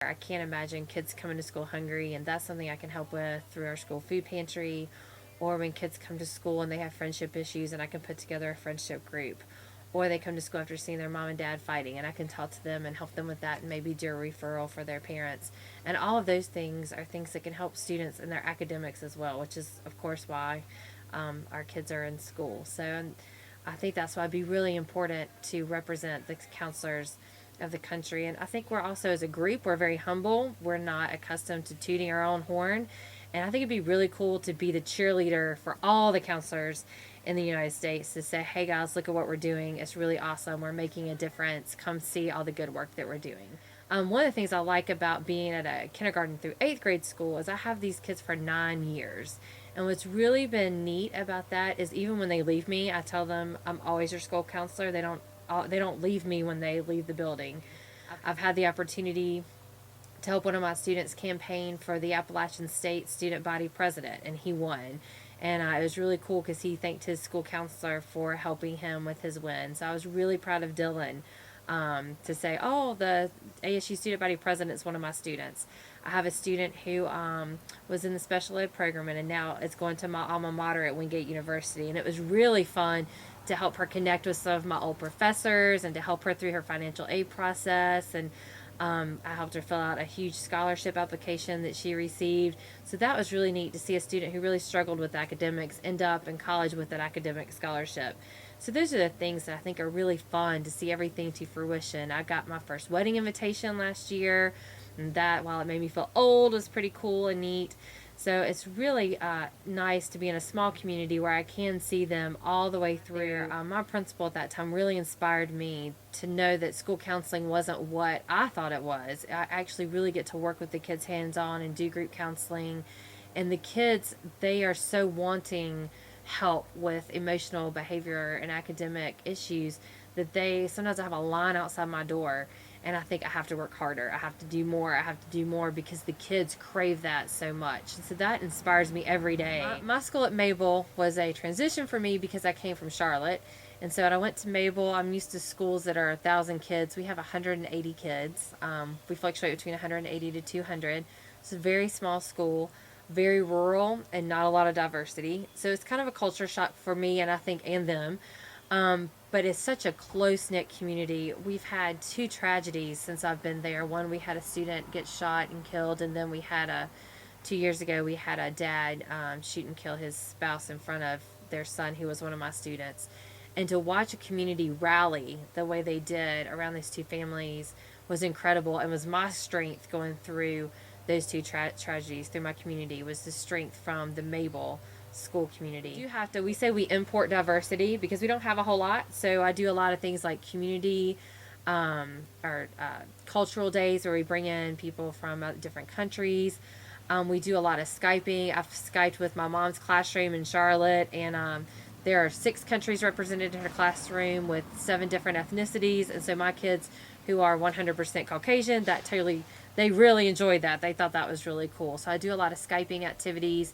I can't imagine kids coming to school hungry, and that's something I can help with through our school food pantry, or when kids come to school and they have friendship issues and I can put together a friendship group, or they come to school after seeing their mom and dad fighting and I can talk to them and help them with that and maybe do a referral for their parents. And all of those things are things that can help students in their academics as well, which is of course why our kids are in school. So I think that's why it'd be really important to represent the counselors of the country. And I think we're also, as a group, we're very humble. We're not accustomed to tooting our own horn. And I think it'd be really cool to be the cheerleader for all the counselors in the United States to say, hey guys, look at what we're doing. It's really awesome. We're making a difference. Come see all the good work that we're doing. One of the things I like about being at a kindergarten through 8th grade school is I have these kids for 9 years. And what's really been neat about that is even when they leave me, I tell them I'm always your school counselor. They don't leave me when they leave the building. I've had the opportunity to help one of my students campaign for the Appalachian State Student Body President, and he won. And it was really cool because he thanked his school counselor for helping him with his win. So I was really proud of Dylan to say, oh, the ASU Student Body President is one of my students. I have a student who was in the special ed program and now is going to my alma mater at Wingate University. And it was really fun to help her connect with some of my old professors and to help her through her financial aid process. And I helped her fill out a huge scholarship application that she received. So that was really neat to see a student who really struggled with academics end up in college with an academic scholarship. So those are the things that I think are really fun to see everything to fruition. I got my first wedding invitation last year, and that, while it made me feel old, was pretty cool and neat. So it's really nice to be in a small community where I can see them all the way through. My principal at that time really inspired me to know that school counseling wasn't what I thought it was. I actually really get to work with the kids hands-on and do group counseling. And the kids, they are so wanting help with emotional, behavior, and academic issues that sometimes I have a line outside my door. And I think I have to work harder. I have to do more. I have to do more because the kids crave that so much. And so that inspires me every day. My school at Mabel was a transition for me because I came from Charlotte. And so when I went to Mabel, I'm used to schools that are 1,000 kids. We have 180 kids. We fluctuate between 180 to 200. It's a very small school, very rural, and not a lot of diversity. So it's kind of a culture shock for me and I think and them. But it's such a close-knit community. We've had 2 tragedies since I've been there. One, we had a student get shot and killed, and then we had 2 years ago, we had a dad shoot and kill his spouse in front of their son, who was one of my students. And to watch a community rally the way they did around these 2 families was incredible, and was my strength going through those 2 tragedies through my community, was the strength from the Mabel school community. We say we import diversity because we don't have a whole lot. So I do a lot of things like community or cultural days where we bring in people from different countries. We do a lot of Skyping. I've Skyped with my mom's classroom in Charlotte, and there are 6 countries represented in her classroom with 7 different ethnicities. And so my kids, who are 100% Caucasian, they really enjoyed that. They thought that was really cool. So I do a lot of Skyping activities.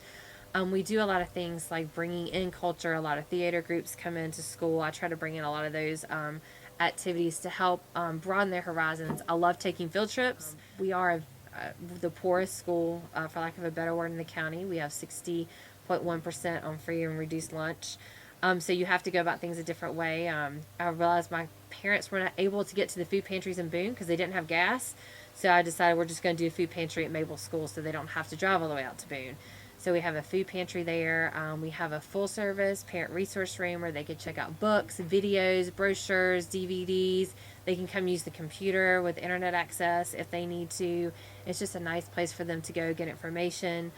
We do a lot of things like bringing in culture. A lot of theater groups come into school. I try to bring in a lot of those activities to help broaden their horizons. I love taking field trips. We are the poorest school, for lack of a better word, in the county. We have 60.1% on free and reduced lunch. So you have to go about things a different way. I realized my parents were not able to get to the food pantries in Boone because they didn't have gas. So I decided we're just going to do a food pantry at Mabel School so they don't have to drive all the way out to Boone. So we have a food pantry there. We have a full service parent resource room where they can check out books, videos, brochures, DVDs. They can come use the computer with internet access if they need to. It's just a nice place for them to go get information.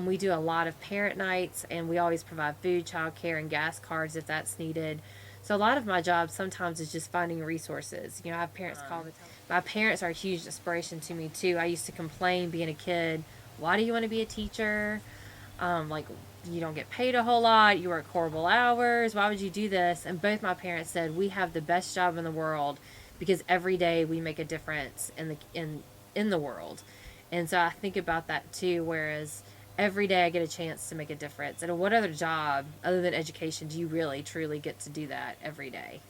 We do a lot of parent nights, and we always provide food, childcare, and gas cards if that's needed. So a lot of my job sometimes is just finding resources. I have parents call the time. My parents are a huge inspiration to me too. I used to complain being a kid, why do you want to be a teacher? You don't get paid a whole lot, you work horrible hours, why would you do this? And both my parents said, we have the best job in the world because every day we make a difference in the world. And so I think about that too, whereas every day I get a chance to make a difference. And what other job other than education do you really truly get to do that every day?